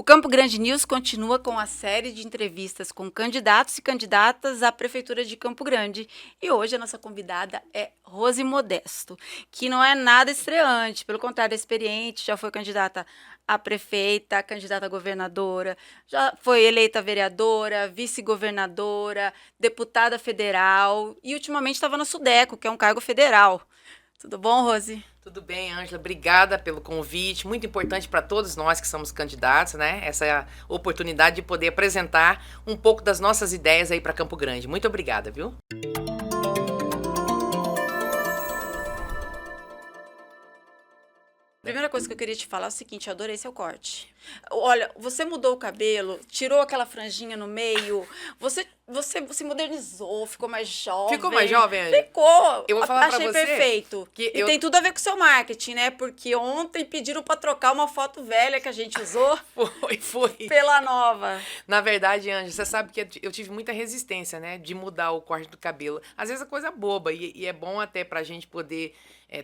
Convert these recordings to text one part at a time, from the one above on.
O Campo Grande News continua com a série de entrevistas com candidatos e candidatas à Prefeitura de Campo Grande. E hoje a nossa convidada é Rose Modesto, que não é nada estreante, pelo contrário, é experiente, já foi candidata a prefeita, candidata a governadora, já foi eleita vereadora, vice-governadora, deputada federal e ultimamente estava na Sudeco, que é um cargo federal. Tudo bom, Rose? Tudo bem, Ângela. Obrigada pelo convite. Muito importante para todos nós que somos candidatos, né? Essa é a oportunidade de poder apresentar um pouco das nossas ideias aí para Campo Grande. Muito obrigada, viu? Primeira coisa que eu queria te falar é o seguinte, eu adorei seu corte. Olha, você mudou o cabelo, tirou aquela franjinha no meio, você se modernizou, ficou mais jovem. Ficou mais jovem, Ângela? Ficou. Eu vou falar para Achei você perfeito. que E tem tudo a ver com o seu marketing, né? Porque ontem pediram para trocar uma foto velha que a gente usou foi. pela nova. Na verdade, Ângela, você sabe que eu tive muita resistência, né? De mudar o corte do cabelo. Às vezes é coisa boba e é bom até pra gente poder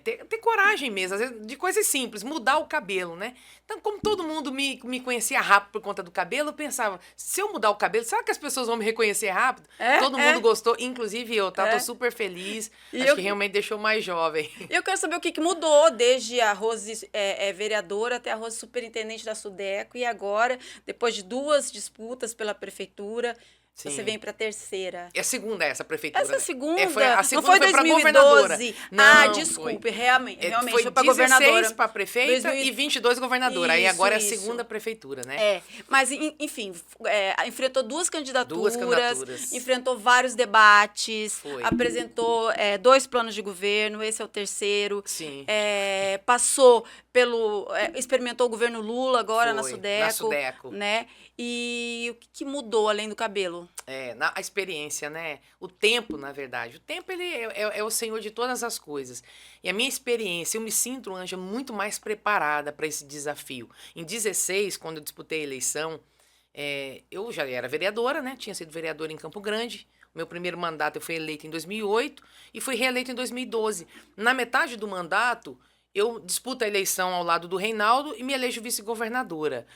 ter coragem mesmo, às vezes de coisas simples, mudar o cabelo, né? Então, como todo mundo me conhecia rápido por conta do cabelo, eu pensava, se eu mudar o cabelo, será que as pessoas vão me reconhecer rápido? Todo mundo gostou, inclusive eu, tá? Tô super feliz, acho que realmente deixou mais jovem. E eu quero saber o que mudou desde a Rose vereadora até a Rose superintendente da Sudeco e agora, depois de 2 disputas pela prefeitura, Sim. Você vem para a terceira. É a segunda essa prefeitura. Essa segunda? A segunda não foi 2012. Não, desculpe, realmente foi para governadora. 16 para prefeita e 22 governadora. Aí agora é a segunda prefeitura, né? Mas enfim, enfrentou 2 candidaturas, enfrentou vários debates, apresentou 2 planos de governo, esse é o terceiro. Sim. Passou experimentou o governo Lula agora na Sudeco, né? E o que mudou além do cabelo? A experiência, né? O tempo, na verdade. O tempo, ele é o senhor de todas as coisas. E a minha experiência, eu me sinto, Ângela, muito mais preparada para esse desafio. Em 16, quando eu disputei a eleição, eu já era vereadora, né? Tinha sido vereadora em Campo Grande. Meu primeiro mandato eu fui eleita em 2008 e fui reeleita em 2012. Na metade do mandato, eu disputo a eleição ao lado do Reinaldo e me elejo vice-governadora.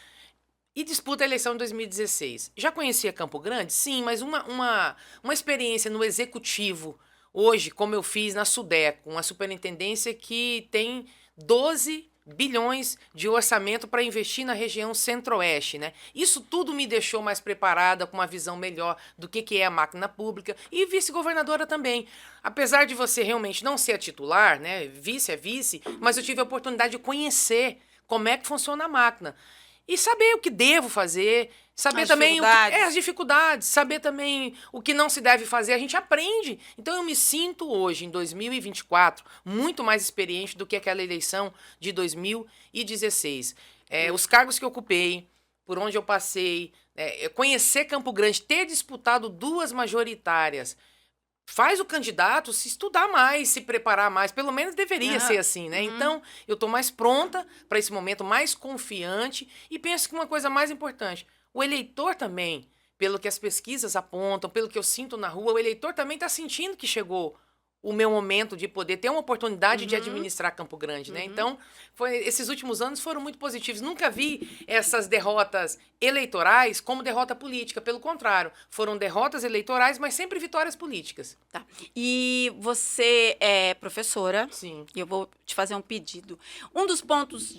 E disputa a eleição em 2016. Já conhecia Campo Grande? Sim, mas uma experiência no executivo, hoje, como eu fiz na Sudeco, uma superintendência que tem 12 bilhões de orçamento para investir na região centro-oeste, né? Isso tudo me deixou mais preparada, com uma visão melhor do que é a máquina pública, e vice-governadora também. Apesar de você realmente não ser a titular, né? Vice é vice, mas eu tive a oportunidade de conhecer como é que funciona a máquina. E saber o que devo fazer, saber também as dificuldades, saber também o que não se deve fazer, a gente aprende. Então eu me sinto hoje, em 2024, muito mais experiente do que aquela eleição de 2016. Os cargos que eu ocupei, por onde eu passei, conhecer Campo Grande, ter disputado 2 majoritárias, faz o candidato se estudar mais, se preparar mais. Pelo menos deveria ser assim, né? Então, eu estou mais pronta para esse momento, mais confiante. E penso que uma coisa mais importante, o eleitor também, pelo que as pesquisas apontam, pelo que eu sinto na rua, o eleitor também está sentindo que chegou o meu momento de poder ter uma oportunidade de administrar Campo Grande, né? Então, esses últimos anos foram muito positivos. Nunca vi essas derrotas eleitorais como derrota política. Pelo contrário, foram derrotas eleitorais, mas sempre vitórias políticas. Tá. E você é professora. Sim. E eu vou te fazer um pedido. Um dos pontos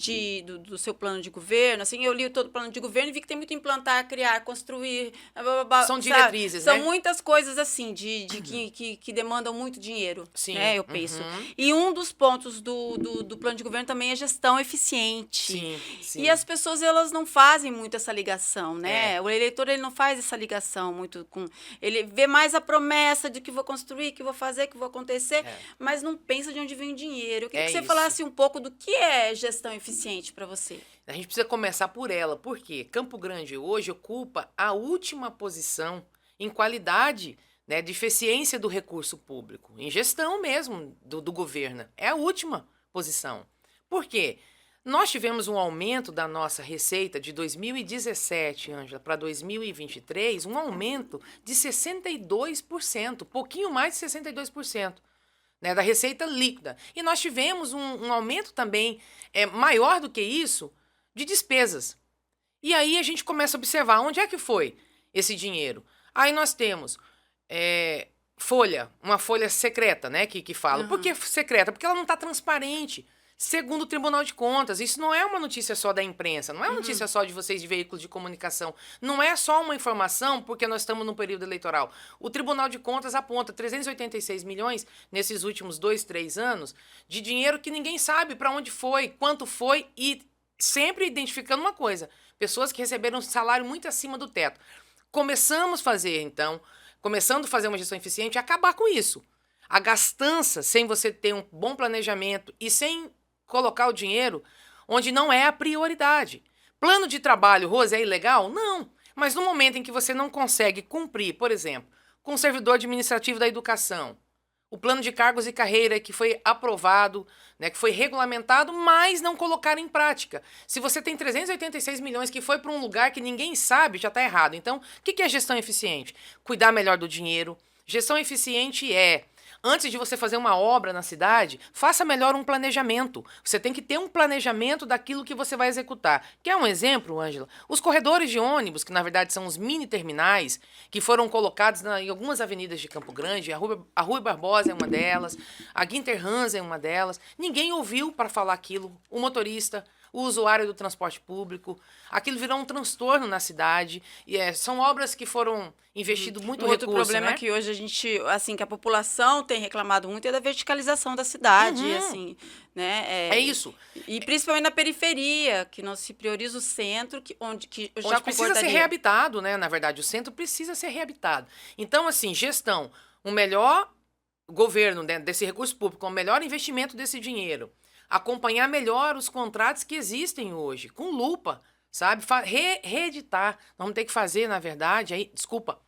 do seu plano de governo, assim, eu li todo o plano de governo e vi que tem muito implantar, criar, construir. Blá, blá, blá, são diretrizes, né? São muitas coisas assim, que demandam muito dinheiro. Sim. Né, eu penso. E um dos pontos do plano de governo também é gestão eficiente. Sim. E as pessoas, elas não fazem muito essa ligação, né? O eleitor, ele não faz essa ligação muito com... Ele vê mais a promessa de que vou construir, que vou fazer, que vou acontecer, mas não pensa de onde vem o dinheiro. Eu queria que você falasse um pouco do que é gestão eficiente para você. A gente precisa começar por ela, porque Campo Grande hoje ocupa a última posição em qualidade, né, de eficiência do recurso público, em gestão mesmo do governo. É a última posição. Por quê? Nós tivemos um aumento da nossa receita de 2017, Ângela, para 2023, um aumento de 62%, pouquinho mais de 62%, né, da receita líquida. E nós tivemos um aumento também maior do que isso de despesas. E aí a gente começa a observar onde é que foi esse dinheiro. Aí nós temos uma folha secreta, né, que fala. Por que secreta? Porque ela não está transparente. Segundo o Tribunal de Contas, isso não é uma notícia só da imprensa, não é uma notícia só de vocês de veículos de comunicação, não é só uma informação porque nós estamos num período eleitoral. O Tribunal de Contas aponta 386 milhões nesses últimos 2, 3 anos de dinheiro que ninguém sabe para onde foi, quanto foi e sempre identificando uma coisa, pessoas que receberam um salário muito acima do teto. Começando a fazer uma gestão eficiente, é acabar com isso. A gastança, sem você ter um bom planejamento e sem colocar o dinheiro onde não é a prioridade. Plano de trabalho, Rose, é ilegal? Não. Mas no momento em que você não consegue cumprir, por exemplo, com o servidor administrativo da educação, o plano de cargos e carreira que foi aprovado, né, que foi regulamentado, mas não colocar em prática. Se você tem 386 milhões que foi para um lugar que ninguém sabe, já está errado. Então, o que é gestão eficiente? Cuidar melhor do dinheiro. Gestão eficiente antes de você fazer uma obra na cidade, faça melhor um planejamento. Você tem que ter um planejamento daquilo que você vai executar. Quer um exemplo, Ângela? Os corredores de ônibus, que na verdade são os mini terminais, que foram colocados em algumas avenidas de Campo Grande, a Rui Barbosa é uma delas, a Guinter Hans é uma delas. Ninguém ouviu para falar aquilo. O motorista, o usuário do transporte público. Aquilo virou um transtorno na cidade. E são obras que foram investido muito recurso, outro problema, né? que hoje a gente, assim, que a população tem reclamado muito é da verticalização da cidade, assim, né? É isso. E principalmente na periferia, que não se prioriza o centro, onde já precisa ser reabitado, né? Na verdade, o centro precisa ser reabitado. Então, assim, gestão, um melhor governo desse recurso público, um melhor investimento desse dinheiro, acompanhar melhor os contratos que existem hoje, com lupa, sabe? Reeditar. Nós vamos ter que fazer, na verdade,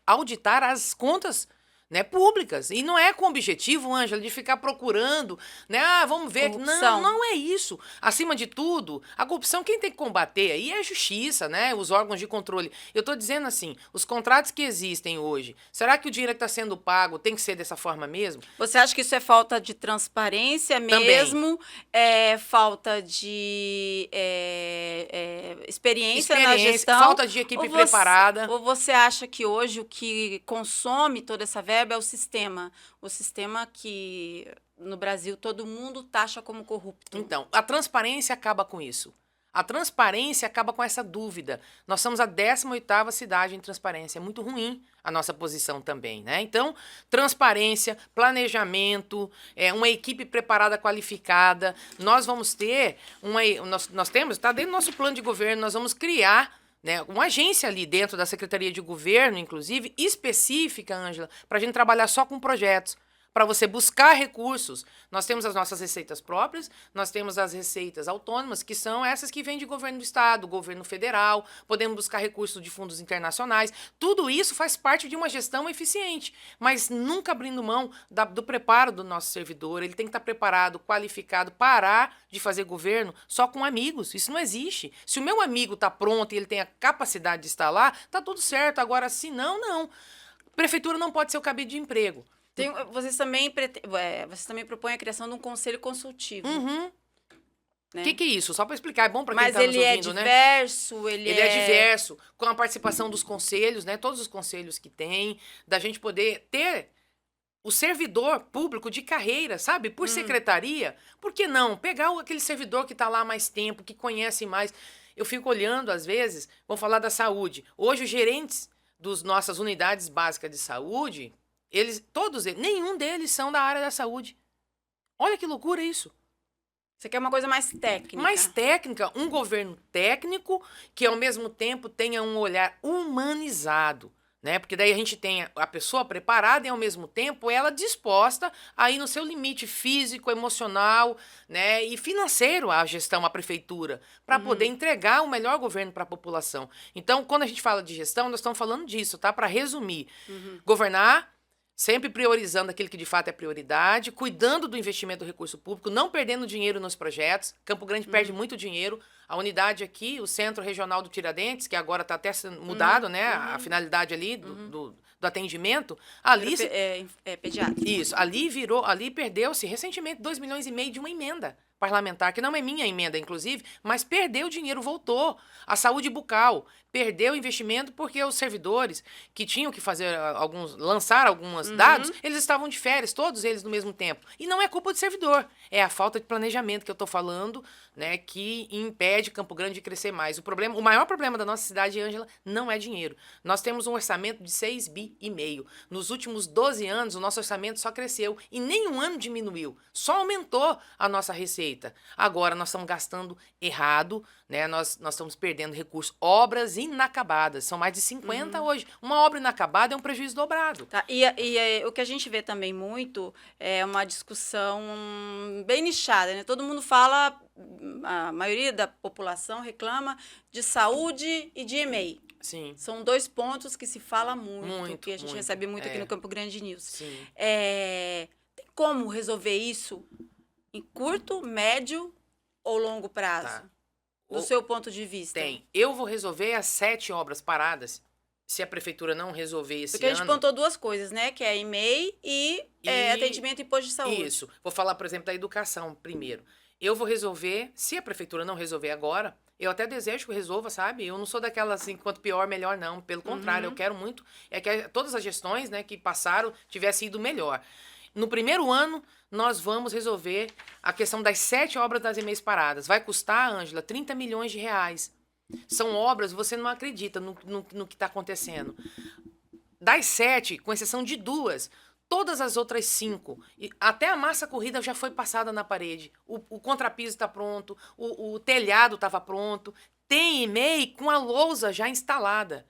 auditar as contas, né, públicas. E não é com o objetivo, Ângela, de ficar procurando, né? Vamos ver. Corrupção. Não é isso. Acima de tudo, a corrupção, quem tem que combater aí é a justiça, né? Os órgãos de controle. Eu estou dizendo assim, os contratos que existem hoje, será que o dinheiro que está sendo pago tem que ser dessa forma mesmo? Você acha que isso é falta de transparência mesmo? É falta de experiência na gestão? Falta de equipe preparada. Ou você acha que hoje o que consome toda essa verba é o sistema? O sistema que no Brasil todo mundo taxa como corrupto. Então, a transparência acaba com isso. A transparência acaba com essa dúvida. Nós somos a 18ª cidade em transparência. É muito ruim a nossa posição também, né? Então, transparência, planejamento, uma equipe preparada, qualificada. Nós vamos ter nós temos, está dentro do nosso plano de governo, nós vamos criar, né, uma agência ali dentro da Secretaria de Governo, inclusive, específica, Ângela, para a gente trabalhar só com projetos, para você buscar recursos. Nós temos as nossas receitas próprias, nós temos as receitas autônomas, que são essas que vêm de governo do estado, governo federal, podemos buscar recursos de fundos internacionais. Tudo isso faz parte de uma gestão eficiente, mas nunca abrindo mão do preparo do nosso servidor. Ele tem que estar preparado, qualificado, parar de fazer governo só com amigos. Isso não existe. Se o meu amigo está pronto e ele tem a capacidade de estar lá, está tudo certo. Agora, se não. Prefeitura não pode ser o cabide de emprego. Vocês também propõem a criação de um conselho consultivo. O que é isso? Só para explicar, é bom para quem está nos ouvindo, né? Mas ele é diverso, ele é diverso, com a participação dos conselhos, né? Todos os conselhos que tem, da gente poder ter o servidor público de carreira, sabe? Por secretaria. Por que não? Pegar aquele servidor que está lá há mais tempo, que conhece mais. Eu fico olhando, às vezes, vamos falar da saúde. Hoje, os gerentes das nossas unidades básicas de saúde, nenhum deles são da área da saúde. Olha que loucura isso. Você quer uma coisa mais técnica. Mais técnica, um governo técnico que, ao mesmo tempo, tenha um olhar humanizado, né? Porque daí a gente tem a pessoa preparada e, ao mesmo tempo, ela disposta a ir no seu limite físico, emocional, né? E financeiro à gestão, à prefeitura, para poder entregar o melhor governo para a população. Então, quando a gente fala de gestão, nós estamos falando disso, tá? Para resumir, governar, sempre priorizando aquilo que de fato é prioridade, cuidando do investimento do recurso público, não perdendo dinheiro nos projetos. Campo Grande perde muito dinheiro. A unidade aqui, o Centro Regional do Tiradentes, que agora está até sendo mudado, né? A finalidade ali do atendimento, ali... Pediátrico. Isso, ali virou, ali perdeu-se recentemente 2,5 milhões de uma emenda parlamentar, que não é minha emenda, inclusive, mas perdeu o dinheiro, voltou. A saúde bucal perdeu o investimento porque os servidores que tinham que fazer lançar alguns dados, eles estavam de férias, todos eles no mesmo tempo. E não é culpa do servidor, é a falta de planejamento que eu estou falando, né, que impede Campo Grande de crescer mais. O maior problema da nossa cidade, Ângela, não é dinheiro. Nós temos um orçamento de 6,5 bi. Nos últimos 12 anos, o nosso orçamento só cresceu e nenhum ano diminuiu, só aumentou a nossa receita. Agora nós estamos gastando errado, né? Nós estamos perdendo recursos, obras inacabadas, são mais de 50 hoje. Uma obra inacabada é um prejuízo dobrado. Tá, o que a gente vê também muito é uma discussão bem nichada, né? Todo mundo fala, a maioria da população reclama de saúde e de EMEI. Sim. São 2 pontos que se fala muito, que a gente muito, recebe muito aqui no Campo Grande News. Sim. Tem como resolver isso em curto, médio ou longo prazo? Tá. Do seu ponto de vista? Tem. Eu vou resolver as 7 obras paradas, se a prefeitura não resolver esse ano. Porque a gente pontou 2 coisas, né? Que é EMEI e atendimento e posto de saúde. Isso. Vou falar, por exemplo, da educação primeiro. Eu vou resolver, se a prefeitura não resolver agora, eu até desejo que resolva, sabe? Eu não sou daquela assim, quanto pior, melhor, não. Pelo contrário, eu quero muito que todas as gestões, né, que passaram tivessem ido melhor. No primeiro ano, nós vamos resolver a questão das 7 obras das EMEIs paradas. Vai custar, Ângela, 30 milhões de reais. São obras, você não acredita no que está acontecendo. Das 7, com exceção de 2, todas as outras 5, até a massa corrida já foi passada na parede. O contrapiso está pronto, o telhado estava pronto. Tem EMEI com a lousa já instalada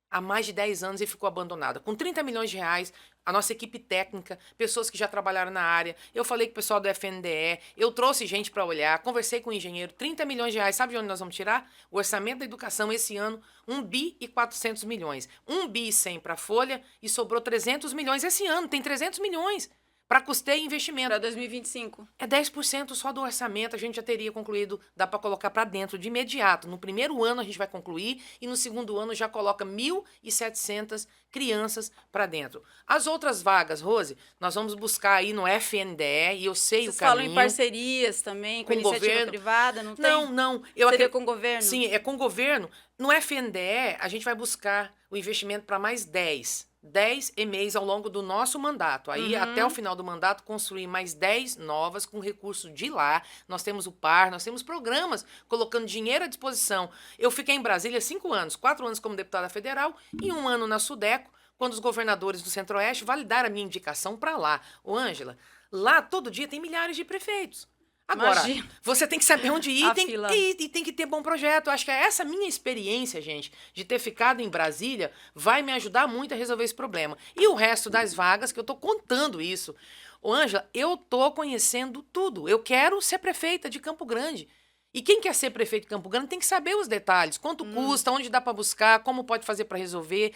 há mais de 10 anos e ficou abandonada. Com 30 milhões de reais, a nossa equipe técnica, pessoas que já trabalharam na área, eu falei com o pessoal do FNDE, eu trouxe gente para olhar, conversei com o engenheiro, 30 milhões de reais, sabe de onde nós vamos tirar? O orçamento da educação esse ano, 1 bi e 400 milhões. 1 bi e 100 para a folha e sobrou 300 milhões esse ano, tem 300 milhões para custeio e investimento. Para 2025. É 10% só do orçamento, a gente já teria concluído, dá para colocar para dentro de imediato. No primeiro ano a gente vai concluir e no segundo ano já coloca 1.700 crianças para dentro. As outras vagas, Rose, nós vamos buscar aí no FNDE e eu sei Vocês o caminho. falam em parcerias também, com iniciativa governo. Privada, não tem? Não. Seria com o governo? Sim, é com o governo. No FNDE, a gente vai buscar o investimento para mais 10 EMEIs ao longo do nosso mandato. Aí, até o final do mandato, construir mais 10 novas com recurso de lá. Nós temos o PAR, nós temos programas colocando dinheiro à disposição. Eu fiquei em Brasília 5 anos, 4 anos como deputada federal e 1 ano na Sudeco, quando os governadores do Centro-Oeste validaram a minha indicação para lá. Ô, Ângela, lá todo dia tem milhares de prefeitos. Agora, Imagina. você tem que saber onde ir E tem que ter bom projeto. Acho que essa minha experiência, gente, de ter ficado em Brasília, vai me ajudar muito a resolver esse problema. E o resto das vagas, que eu tô contando isso. Ô, Ângela, eu tô conhecendo tudo. Eu quero ser prefeita de Campo Grande. E quem quer ser prefeito de Campo Grande tem que saber os detalhes. Quanto custa, onde dá para buscar, como pode fazer para resolver.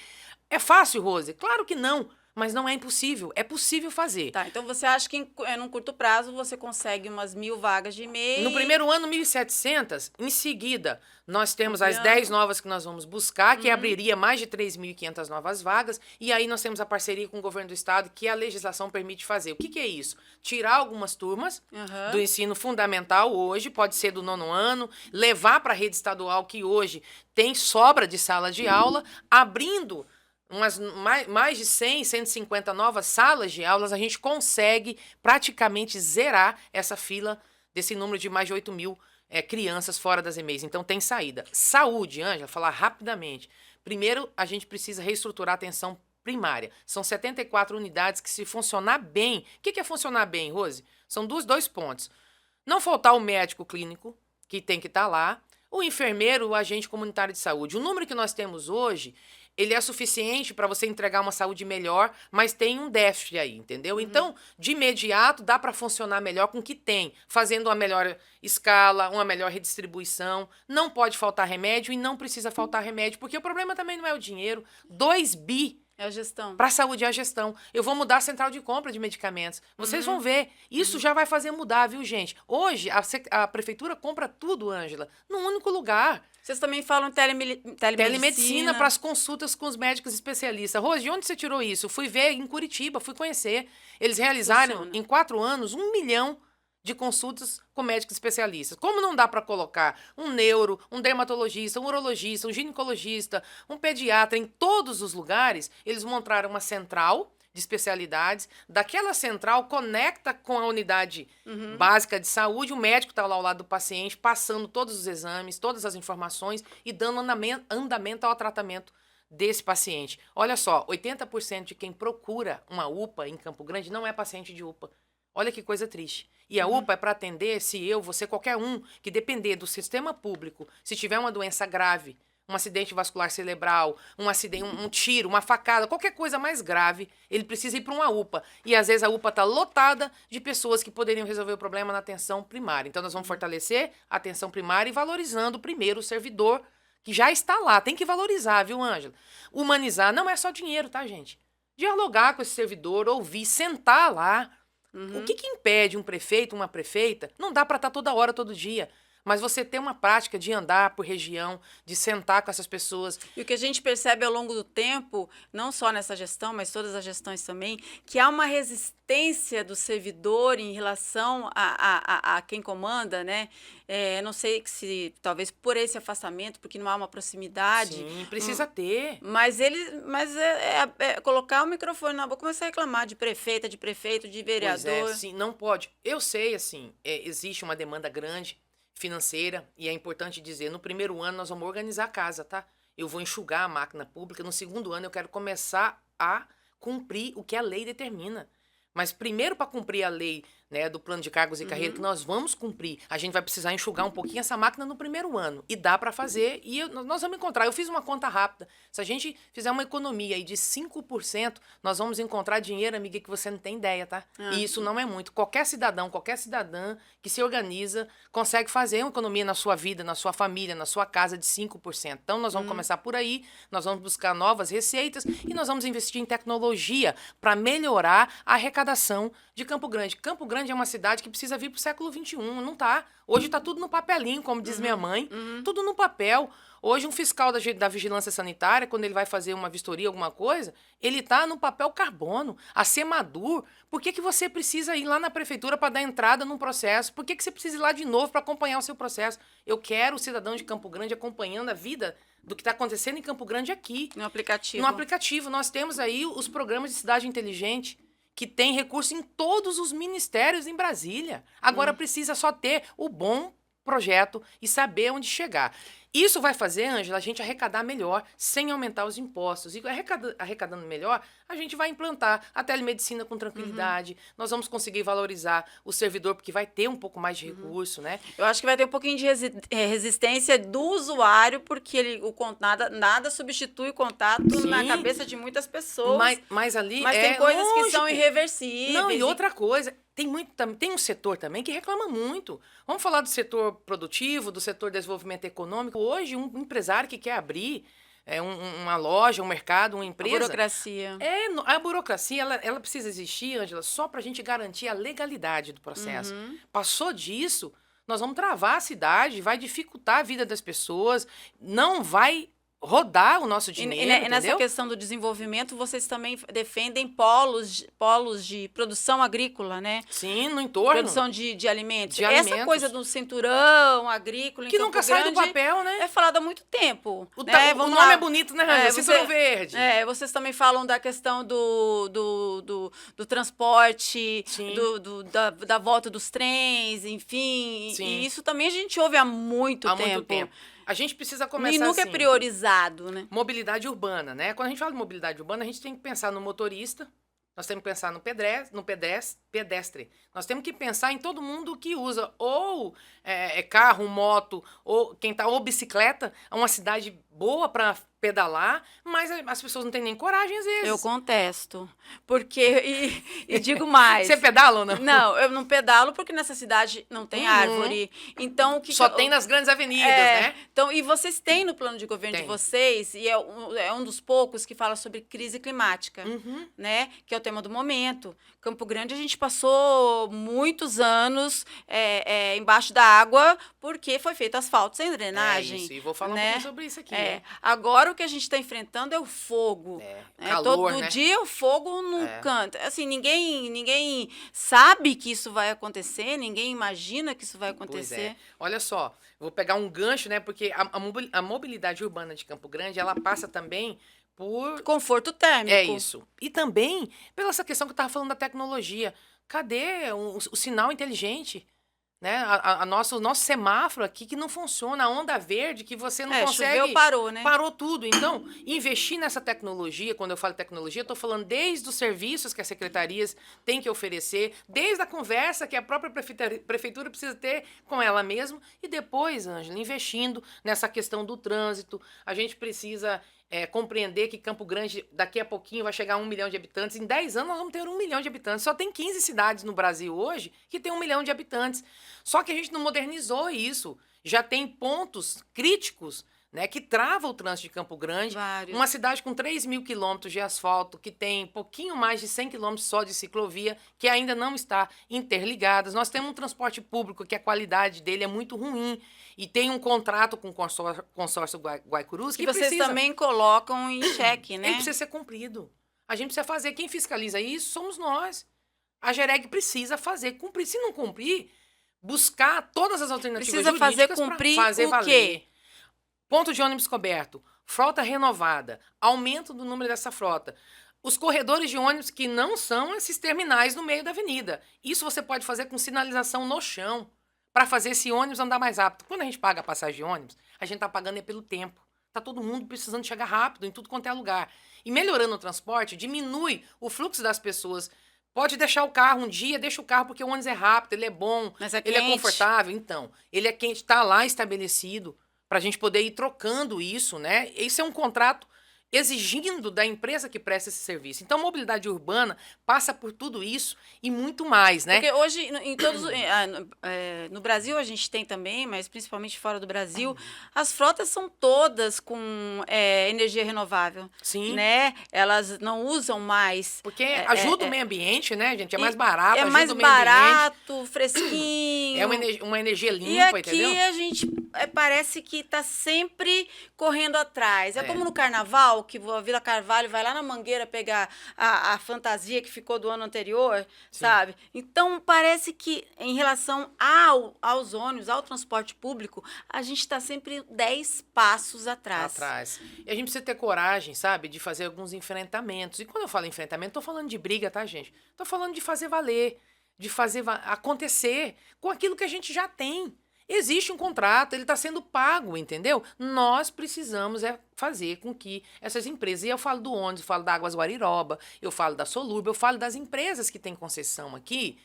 É fácil, Rose? Claro que não. Mas não é impossível, é possível fazer. Tá, então você acha que num curto prazo você consegue umas 1.000 vagas de EMEI? No primeiro ano, 1.700. Em seguida, nós temos as 10 novas que nós vamos buscar, que abriria mais de 3.500 novas vagas. E aí nós temos a parceria com o governo do estado, que a legislação permite fazer. O que é isso? Tirar algumas turmas do ensino fundamental hoje, pode ser do 9º ano, levar para a rede estadual, que hoje tem sobra de sala de aula, abrindo mais de 100, 150 novas salas de aulas, a gente consegue praticamente zerar essa fila desse número de mais de 8 mil crianças fora das EMEIs. Então, tem saída. Saúde, Ângela, falar rapidamente. Primeiro, a gente precisa reestruturar a atenção primária. São 74 unidades que, se funcionar bem... O que é funcionar bem, Rose? São dois pontos. Não faltar o médico clínico, que tem que estar lá, o enfermeiro, o agente comunitário de saúde. O número que nós temos hoje... ele é suficiente para você entregar uma saúde melhor, mas tem um déficit aí, entendeu? Então, de imediato, dá para funcionar melhor com o que tem, fazendo uma melhor escala, uma melhor redistribuição. Não pode faltar remédio e não precisa faltar remédio, porque o problema também não é o dinheiro. 2 bi É a gestão. Para a saúde é a gestão. Eu vou mudar a central de compra de medicamentos. Vocês vão ver. Isso já vai fazer mudar, viu, gente? Hoje, a prefeitura compra tudo, Ângela, num único lugar. Vocês também falam Telemedicina para as consultas com os médicos especialistas. Rose, de onde você tirou isso? Fui ver em Curitiba, fui conhecer. Eles realizaram, Funciona. em 4 anos, 1 milhão de consultas com médicos especialistas. Como não dá para colocar um neuro, um dermatologista, um urologista, um ginecologista, um pediatra em todos os lugares, eles montaram uma central de especialidades. Daquela central conecta com a unidade básica de saúde, o médico está lá ao lado do paciente, passando todos os exames, todas as informações e dando andamento ao tratamento desse paciente. Olha só, 80% de quem procura uma UPA em Campo Grande não é paciente de UPA. Olha que coisa triste. E a UPA é para atender se eu, você, qualquer um que depender do sistema público, se tiver uma doença grave, um acidente vascular cerebral, um acidente, um tiro, uma facada, qualquer coisa mais grave, ele precisa ir para uma UPA. E às vezes a UPA está lotada de pessoas que poderiam resolver o problema na atenção primária. Então nós vamos fortalecer a atenção primária e valorizando primeiro o servidor que já está lá. Tem que valorizar, viu, Ângela? Humanizar não é só dinheiro, tá, gente? Dialogar com esse servidor, ouvir, sentar lá. O que impede um prefeito, uma prefeita? Não dá para estar toda hora, todo dia. Mas você ter uma prática de andar por região, de sentar com essas pessoas. E o que a gente percebe ao longo do tempo, não só nessa gestão, mas todas as gestões também, que há uma resistência do servidor em relação a quem comanda, né? Não sei se talvez por esse afastamento, porque não há uma proximidade. Sim, precisa ter. Mas colocar o microfone na boca, começar a reclamar de prefeita, de prefeito, de vereador. Pois é, sim, não pode. Eu sei, assim, existe uma demanda grande financeira, e é importante dizer, no primeiro ano nós vamos organizar a casa, tá? Eu vou enxugar a máquina pública, no segundo ano eu quero começar a cumprir o que a lei determina. Mas primeiro, para cumprir a lei, né, do plano de cargos e carreira, que nós vamos cumprir, a gente vai precisar enxugar um pouquinho essa máquina no primeiro ano. E dá para fazer, e nós vamos encontrar. Eu fiz uma conta rápida. Se a gente fizer uma economia aí de 5%, nós vamos encontrar dinheiro, amiga, que você não tem ideia, tá? E isso não é muito. Qualquer cidadão, qualquer cidadã que se organiza, consegue fazer uma economia na sua vida, na sua família, na sua casa de 5%. Então, nós vamos começar por aí, nós vamos buscar novas receitas e nós vamos investir em tecnologia para melhorar a arrecadação de Campo Grande. Campo Grande é uma cidade que precisa vir para o século XXI, não tá. Hoje está tudo no papelinho, como diz minha mãe, tudo no papel. Hoje um fiscal da vigilância sanitária, quando ele vai fazer uma vistoria, alguma coisa, ele está no papel carbono, a Semadur. Por que você precisa ir lá na prefeitura para dar entrada num processo? Por que você precisa ir lá de novo para acompanhar o seu processo? Eu quero o cidadão de Campo Grande acompanhando a vida do que está acontecendo em Campo Grande aqui. No aplicativo. No aplicativo. Nós temos aí os programas de cidade inteligente, que tem recurso em todos os ministérios em Brasília. Agora precisa só ter o bom projeto e saber onde chegar. Isso vai fazer, Ângela, a gente arrecadar melhor, sem aumentar os impostos. E arrecadando melhor, a gente vai implantar a telemedicina com tranquilidade. Nós vamos conseguir valorizar o servidor, porque vai ter um pouco mais de recurso, né? Eu acho que vai ter um pouquinho de resistência do usuário, porque nada substitui o contato na cabeça de muitas pessoas. Mas ali tem coisas que são irreversíveis. Não, e outra coisa, tem um setor também que reclama muito. Vamos falar do setor produtivo, do setor de desenvolvimento econômico. Hoje, um empresário que quer abrir uma loja, um mercado, uma empresa... A burocracia. A burocracia, ela precisa existir, Ângela, só para a gente garantir a legalidade do processo. Passou disso, nós vamos travar a cidade, vai dificultar a vida das pessoas, não vai rodar o nosso dinheiro, E nessa questão do desenvolvimento, vocês também defendem polos de produção agrícola, né? Sim, no entorno. Produção de alimentos. Essa coisa do cinturão agrícola que nunca sai do papel, né? É falado há muito tempo. O nome é bonito, né, Rangel? Cinturão verde. Vocês também falam da questão do transporte, da volta dos trens, enfim. Sim. E isso também a gente ouve há muito tempo. A gente precisa começar E nunca é priorizado, né? Mobilidade urbana, né? Quando a gente fala de mobilidade urbana, a gente tem que pensar no motorista, nós temos que pensar no pedestre. Nós temos que pensar em todo mundo que usa ou carro, moto, ou quem tá, ou bicicleta. É uma cidade boa para pedalar, mas as pessoas não têm nem coragem às vezes. Eu contesto. Porque, e digo mais. Você pedala ou não? Não, eu não pedalo porque nessa cidade não tem árvore. Então, o que Só que tem nas grandes avenidas, né? Então, e vocês têm no plano de governo Tem. de vocês, e é um dos poucos que fala sobre crise climática, né? Que é o tema do momento. Campo Grande, a gente passou muitos anos embaixo da água porque foi feito asfalto sem drenagem. Isso, e vou falar um né? pouquinho sobre isso aqui. né? Agora o que a gente está enfrentando é o fogo. Calor, Todo né? dia o fogo não canta. Assim, ninguém sabe que isso vai acontecer, ninguém imagina que isso vai acontecer. Pois é. Olha só, vou pegar um gancho, né? Porque a mobilidade urbana de Campo Grande, ela passa também por... Conforto térmico. É isso. E também pela essa questão que eu estava falando da tecnologia. Cadê o sinal inteligente? Né? O nosso semáforo aqui que não funciona, a onda verde que você não consegue... Choveu, parou, né? Parou tudo. Então, investir nessa tecnologia, quando eu falo tecnologia, eu estou falando desde os serviços que as secretarias têm que oferecer, desde a conversa que a própria prefeitura precisa ter com ela mesma, e depois, Ângela, investindo nessa questão do trânsito. A gente precisa compreender que Campo Grande, daqui a pouquinho, vai chegar a 1 milhão de habitantes. Em 10 anos, nós vamos ter 1 milhão de habitantes. Só tem 15 cidades no Brasil hoje que tem 1 milhão de habitantes. Só que a gente não modernizou isso. Já tem pontos críticos, né, que trava o trânsito de Campo Grande. Vários. Uma cidade com 3.000 quilômetros de asfalto, que tem pouquinho mais de 100 quilômetros só de ciclovia, que ainda não está interligadas. Nós temos um transporte público que a qualidade dele é muito ruim e tem um contrato com o consórcio Guaicurus que vocês precisa... também colocam em xeque, né? Ele precisa ser cumprido. A gente precisa fazer. Quem fiscaliza isso somos nós. A Gereg precisa fazer, cumprir. Se não cumprir, buscar todas as alternativas Precisa fazer jurídicas cumprir para fazer o valer. quê? Ponto de ônibus coberto, frota renovada, aumento do número dessa frota. Os corredores de ônibus que não são esses terminais no meio da avenida. Isso você pode fazer com sinalização no chão, para fazer esse ônibus andar mais rápido. Quando a gente paga a passagem de ônibus, a gente está pagando pelo tempo. Está todo mundo precisando chegar rápido em tudo quanto é lugar. E melhorando o transporte, diminui o fluxo das pessoas. Pode deixar o carro um dia, deixa o carro porque o ônibus é rápido, ele é bom, ele é confortável. Então, ele é quente, está lá estabelecido para a gente poder ir trocando isso, né? Isso é um contrato exigindo da empresa que presta esse serviço. Então, a mobilidade urbana passa por tudo isso e muito mais, né? Porque hoje, no Brasil a gente tem também, mas principalmente fora do Brasil, as frotas são todas com energia renovável. Sim. Né? Elas não usam mais... Porque ajuda o meio ambiente, né, gente? É mais barato, ajuda mais o meio barato, ambiente. fresquinho. É uma energia limpa, e aqui entendeu? a gente parece que está sempre correndo atrás. É como no carnaval, que a Vila Carvalho vai lá na Mangueira pegar a fantasia que ficou do ano anterior, sabe? Então, parece que em relação aos ônibus, ao transporte público, a gente está sempre 10 passos atrás. E a gente precisa ter coragem, sabe, de fazer alguns enfrentamentos. E quando eu falo enfrentamento, tô falando de briga, tá, gente? Tô falando de fazer valer, de fazer acontecer com aquilo que a gente já tem. Existe um contrato, ele está sendo pago, entendeu? Nós precisamos fazer com que essas empresas, e eu falo do ônibus, eu falo da Águas Guariroba, eu falo da Solurba, eu falo das empresas que têm concessão aqui,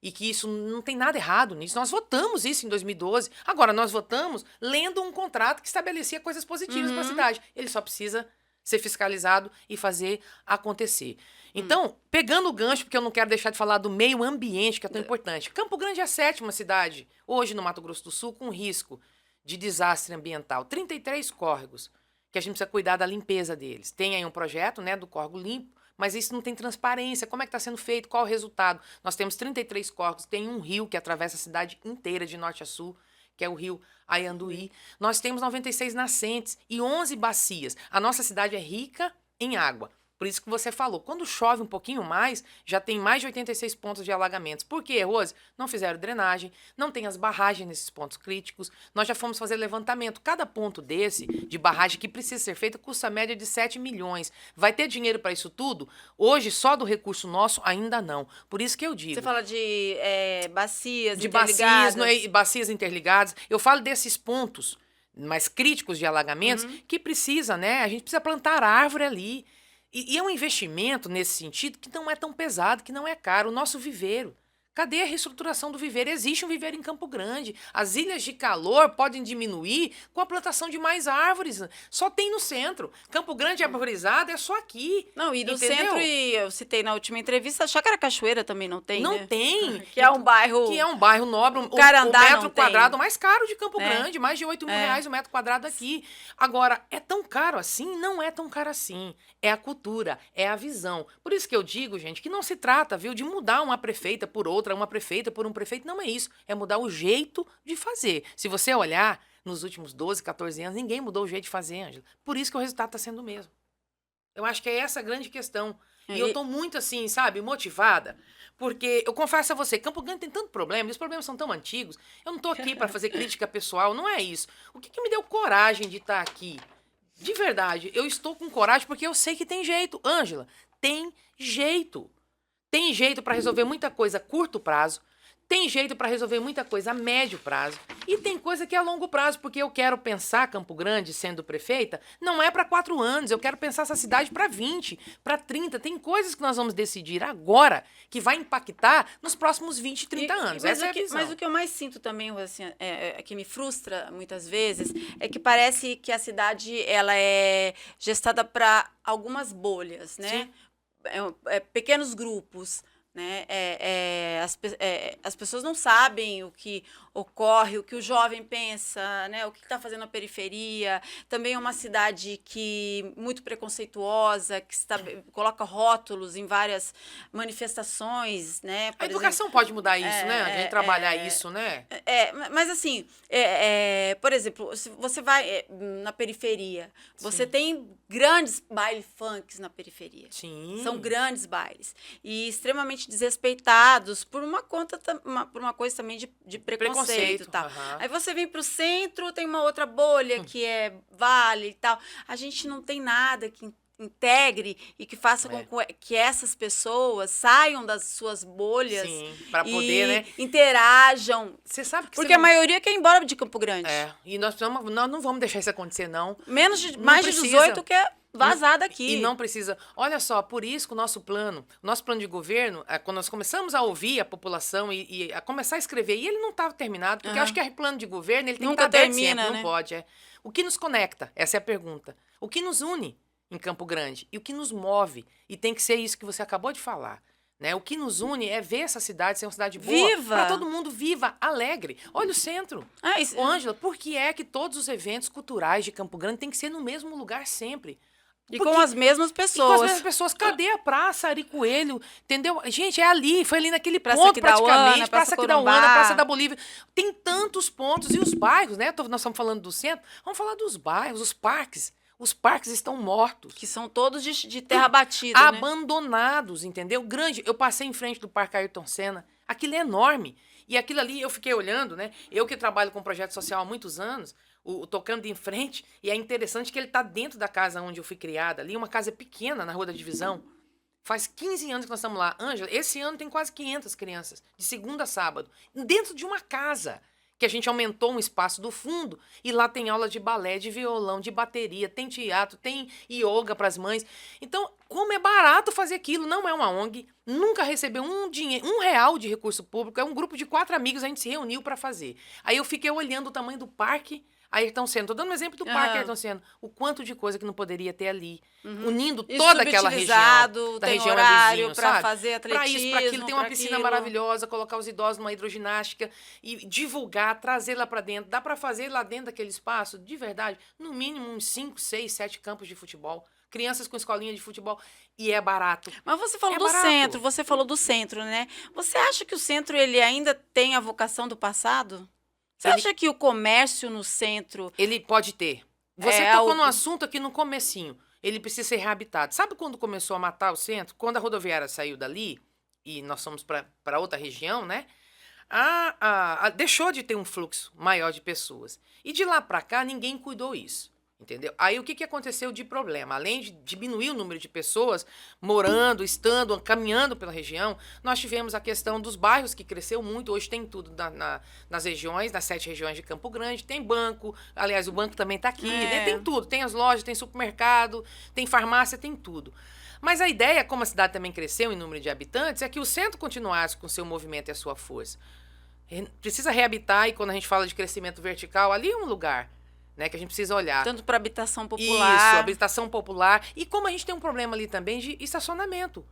e que isso não tem nada errado nisso. Nós votamos isso em 2012. Agora, nós votamos lendo um contrato que estabelecia coisas positivas para a cidade. Ele só precisa ser fiscalizado e fazer acontecer. Então, pegando o gancho, porque eu não quero deixar de falar do meio ambiente, que é tão importante. Campo Grande é a 7ª cidade, hoje no Mato Grosso do Sul, com risco de desastre ambiental. 33 córregos, que a gente precisa cuidar da limpeza deles. Tem aí um projeto, né, do córrego limpo, mas isso não tem transparência. Como é que está sendo feito? Qual o resultado? Nós temos 33 córregos, tem um rio que atravessa a cidade inteira de norte a sul, que é o rio Aianduí. Nós temos 96 nascentes e 11 bacias. A nossa cidade é rica em água. Por isso que você falou, quando chove um pouquinho mais, já tem mais de 86 pontos de alagamentos. Por quê, Rose? Não fizeram drenagem, não tem as barragens nesses pontos críticos. Nós já fomos fazer levantamento. Cada ponto desse, de barragem que precisa ser feita, custa a média de 7 milhões. Vai ter dinheiro para isso tudo? Hoje, só do recurso nosso, ainda não. Por isso que eu digo... Você fala de bacias de interligadas. bacias interligadas. Eu falo desses pontos mais críticos de alagamentos que precisa, né? A gente precisa plantar árvore ali. E é um investimento nesse sentido que não é tão pesado, que não é caro. O nosso viveiro. Cadê a reestruturação do viveiro? Existe um viveiro em Campo Grande. As ilhas de calor podem diminuir com a plantação de mais árvores. Só tem no centro. Campo Grande é arborizado, é só aqui. Não, e do entendeu? centro, e eu citei na última entrevista, a Chácara Cachoeira também não tem, Não né? tem. Que é um bairro... Que é um bairro nobre, o Carandá metro não tem. quadrado mais caro de Campo É. Grande, mais de 8 mil reais o metro quadrado aqui. Agora, é tão caro assim? Não é tão caro assim. É a cultura, é a visão. Por isso que eu digo, gente, que não se trata, viu, de mudar uma prefeita por outra, uma prefeita por um prefeito. Não é isso. É mudar o jeito de fazer. Se você olhar nos últimos 12, 14 anos, ninguém mudou o jeito de fazer, Ângela. Por isso que o resultado está sendo o mesmo. Eu acho que é essa a grande questão. E eu tô muito assim, sabe, motivada. Porque eu confesso a você, Campo Grande tem tanto problema, e os problemas são tão antigos. Eu não tô aqui para fazer crítica pessoal, não é isso. O que me deu coragem de estar aqui? De verdade, eu estou com coragem porque eu sei que tem jeito. Ângela, tem jeito. Tem jeito para resolver muita coisa a curto prazo. Tem jeito para resolver muita coisa a médio prazo. E tem coisa que é a longo prazo, porque eu quero pensar Campo Grande sendo prefeita, não é para 4 anos, eu quero pensar essa cidade para 20, para 30. Tem coisas que nós vamos decidir agora que vai impactar nos próximos 20, 30 anos. Essa é a visão. Mas o que eu mais sinto também, assim, que me frustra muitas vezes, é que parece que a cidade ela é gestada para algumas bolhas, né? Sim. Pequenos grupos. Né? As pessoas não sabem o que ocorre, o que o jovem pensa, né? O que está fazendo na periferia. Também é uma cidade muito preconceituosa, que coloca rótulos em várias manifestações. Né? A educação pode mudar isso, né? A gente trabalhar isso, né? Mas assim, por exemplo, se você vai na periferia, você tem grandes baile funks na periferia. Sim. São grandes bailes. E extremamente desrespeitados por uma coisa também de preconceito. Tal. Uhum. Aí você vem para o centro, tem uma outra bolha que é vale e tal. A gente não tem nada que integre e que faça com que essas pessoas saiam das suas bolhas. Sim, para poder, né? Interajam. Você sabe que porque a maioria quer ir embora de Campo Grande. E nós não vamos deixar isso acontecer, não. Mais de 18 quer vazar daqui. E não precisa. Olha só, por isso que o nosso plano de governo, quando nós começamos a ouvir a população e a começar a escrever, e ele não estava terminado, porque eu acho que o plano de governo ele tem Nunca que estar termina, aberto sempre, né? não pode. O que nos conecta? Essa é a pergunta. O que nos une em Campo Grande? E o que nos move? E tem que ser isso que você acabou de falar. Né? O que nos une é ver essa cidade ser uma cidade boa. Para todo mundo viva, alegre. Olha o centro. Ô, Ângela, por que é que todos os eventos culturais de Campo Grande tem que ser no mesmo lugar sempre? E com as mesmas pessoas. E com as mesmas pessoas. Cadê a Praça Ari Coelho? Entendeu? Gente, é ali. Foi ali naquele Praça ponto, Aquidauana, praticamente. Praça Aquidauana, Praça da Bolívia. Tem tantos pontos. E os bairros, né? Nós estamos falando do centro. Vamos falar dos bairros, os parques. Os parques estão mortos. Que são todos de terra batida, abandonados, né? Entendeu? Grande. Eu passei em frente do Parque Ayrton Senna. Aquilo é enorme. E aquilo ali, eu fiquei olhando, né? Eu que trabalho com projeto social há muitos anos, tocando em frente, e é interessante que ele está dentro da casa onde eu fui criada, ali, uma casa pequena na Rua da Divisão. Faz 15 anos que nós estamos lá. Ângela, esse ano tem quase 500 crianças, de segunda a sábado, dentro de uma casa, que a gente aumentou um espaço do fundo, e lá tem aula de balé, de violão, de bateria, tem teatro, tem yoga para as mães. Então, como é barato fazer aquilo, não é uma ONG, nunca recebeu um real de recurso público, é um grupo de 4 amigos, a gente se reuniu para fazer. Aí eu fiquei olhando o tamanho do parque, Ayrton Senna, tô dando um exemplo do Parque Ayrton Senna, o quanto de coisa que não poderia ter ali, unindo toda aquela região, da tem região horário vizinho, para fazer atletismo, para isso, para aquilo, tem uma piscina maravilhosa, colocar os idosos numa hidroginástica e divulgar, trazer lá para dentro, dá para fazer lá dentro daquele espaço, de verdade, no mínimo uns 5, 6, 7 campos de futebol, crianças com escolinha de futebol, e é barato. Mas você falou do centro, né? Você acha que o centro ele ainda tem a vocação do passado? Você acha que o comércio no centro... Ele pode ter. Você tocou num assunto aqui no comecinho. Ele precisa ser reabitado. Sabe quando começou a matar o centro? Quando a rodoviária saiu dali, e nós fomos para outra região, né? Deixou de ter um fluxo maior de pessoas. E de lá para cá, ninguém cuidou isso. Entendeu? Aí o que aconteceu de problema? Além de diminuir o número de pessoas morando, estando, caminhando pela região, nós tivemos a questão dos bairros, que cresceu muito. Hoje tem tudo nas regiões, nas 7 regiões de Campo Grande. Tem banco, aliás, o banco também está aqui, né? Tem tudo. Tem as lojas, tem supermercado, tem farmácia, tem tudo. Mas a ideia, como a cidade também cresceu em número de habitantes, é que o centro continuasse com seu movimento e a sua força. Precisa reabitar, e quando a gente fala de crescimento vertical, ali é um lugar, né, que a gente precisa olhar. Tanto para habitação popular. Isso, habitação popular. E como a gente tem um problema ali também de estacionamento.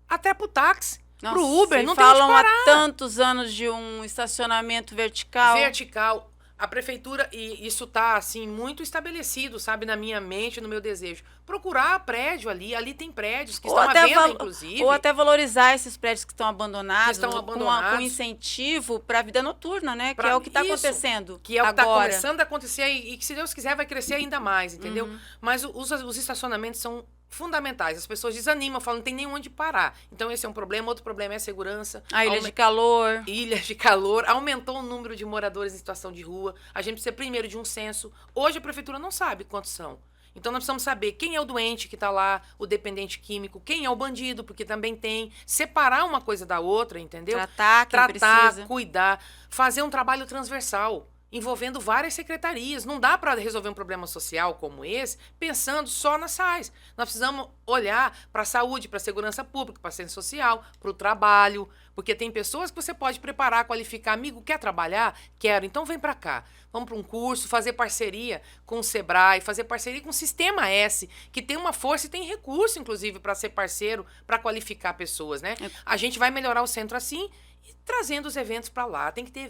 Até pro táxi, pro Uber, não tem onde parar. Falam há tantos anos de um estacionamento vertical. Vertical. A prefeitura, e isso tá, assim, muito estabelecido, sabe, na minha mente, no meu desejo. Procurar prédio ali tem prédios que estão à venda, inclusive. Ou até valorizar esses prédios que estão abandonados, com incentivo para a vida noturna, né? Que é o que está acontecendo. Que é o que está começando a acontecer e que, se Deus quiser, vai crescer ainda mais, entendeu? Mas os estacionamentos são fundamentais. As pessoas desanimam, falam, não tem nem onde parar. Então, esse é um problema. Outro problema é a segurança. A ilha de calor. Ilhas de calor. Aumentou o número de moradores em situação de rua. A gente precisa primeiro de um censo. Hoje, a prefeitura não sabe quantos são. Então, nós precisamos saber quem é o doente que está lá, o dependente químico, quem é o bandido, porque também tem. Separar uma coisa da outra, entendeu? Tratar, precisa. Cuidar. Fazer um trabalho transversal, envolvendo várias secretarias. Não dá para resolver um problema social como esse pensando só nas SAIs. Nós precisamos olhar para a saúde, para a segurança pública, para a ciência social, para o trabalho, porque tem pessoas que você pode preparar, qualificar. Amigo, quer trabalhar? Quero. Então vem para cá. Vamos para um curso, fazer parceria com o Sebrae, fazer parceria com o Sistema S, que tem uma força e tem recurso, inclusive, para ser parceiro, para qualificar pessoas, né? A gente vai melhorar o centro assim, e trazendo os eventos para lá. Tem que ter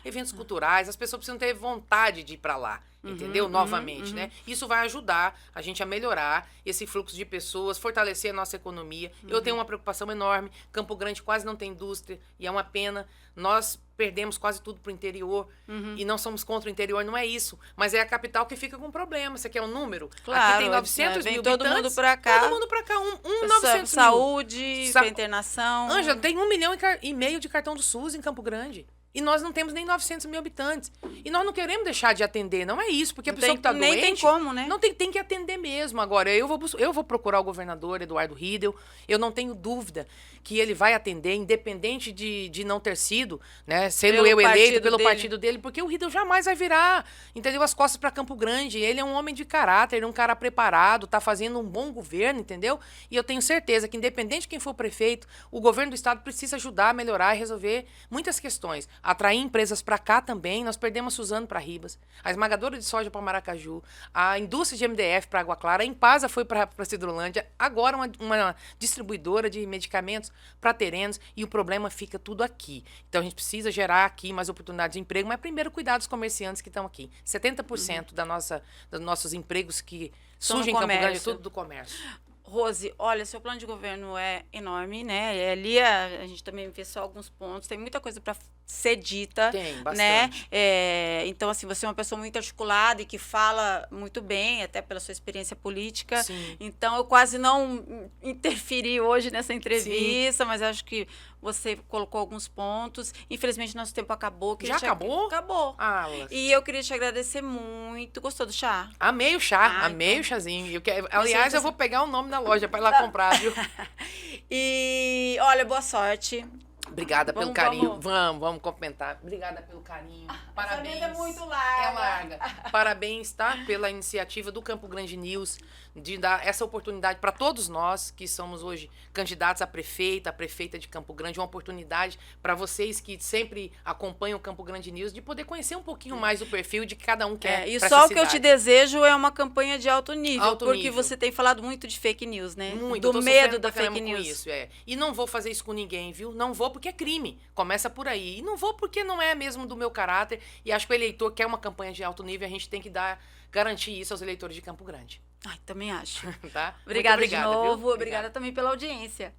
eventos culturais. As pessoas precisam ter vontade de ir para lá, entendeu? Novamente, né? Isso vai ajudar a gente a melhorar esse fluxo de pessoas, fortalecer a nossa economia. Eu tenho uma preocupação enorme. Campo Grande quase não tem indústria e é uma pena. Nós perdemos quase tudo pro interior e não somos contra o interior, não é isso. Mas é a capital que fica com problema. Você quer um número? Claro, aqui tem 900 mil habitantes. Todo mundo pra cá. Todo mundo pra cá. 900 mil. Saúde, internação. Ângela, tem 1,5 milhão de cartão do SUS em Campo Grande. E nós não temos nem 900 mil habitantes. E nós não queremos deixar de atender, não é isso. Porque a pessoa que está doente... Nem tem como, né? Não tem que atender mesmo. Agora, eu vou procurar o governador Eduardo Riedel. Eu não tenho dúvida que ele vai atender, independente de não ter sido, né? Sendo eu eleito pelo partido dele. Porque o Riedel jamais vai virar, entendeu? As costas para Campo Grande. Ele é um homem de caráter, ele é um cara preparado, está fazendo um bom governo, entendeu? E eu tenho certeza que, independente de quem for prefeito, o governo do estado precisa ajudar a melhorar e resolver muitas questões. Atrair empresas para cá também. Nós perdemos a Suzano para Ribas, a esmagadora de soja para Maracaju, a indústria de MDF para Água Clara, a Impasa foi para Cidrolândia, agora uma distribuidora de medicamentos para Terenos, e o problema fica tudo aqui. Então a gente precisa gerar aqui mais oportunidades de emprego, mas primeiro cuidar dos comerciantes que estão aqui. 70% dos nossos empregos que surgem em Campo Grande é tudo do comércio. Rose, olha, seu plano de governo é enorme, né? Ali a gente também vê só alguns pontos, tem muita coisa para ser dita. Tem, bastante. Né? Então, assim, você é uma pessoa muito articulada e que fala muito bem, até pela sua experiência política. Sim. Então, eu quase não interferi hoje nessa entrevista, mas acho que você colocou alguns pontos. Infelizmente, nosso tempo acabou. Já acabou? Acabou. E eu queria te agradecer muito. Gostou do chá? Amei o chá, amei o chazinho. Aliás, eu vou pegar o nome da loja para ir lá comprar, viu? E, olha, boa sorte. Obrigada pelo carinho. Vamos cumprimentar. Obrigada pelo carinho. Parabéns. Essa é muito larga. É larga. Parabéns, tá? Pela iniciativa do Campo Grande News de dar essa oportunidade para todos nós que somos hoje candidatos a prefeita de Campo Grande, uma oportunidade para vocês que sempre acompanham o Campo Grande News de poder conhecer um pouquinho mais o perfil de que cada um quer. E só o que eu te desejo é uma campanha de alto nível, porque você tem falado muito de fake news, né? Muito. Do medo da fake news. Com isso, E não vou fazer isso com ninguém, viu? Não vou porque é crime. Começa por aí. E não vou porque não é mesmo do meu caráter. E acho que o eleitor quer uma campanha de alto nível, a gente tem que garantir isso aos eleitores de Campo Grande. Também acho. Tá? Obrigada de novo. Viu? Obrigada também pela audiência.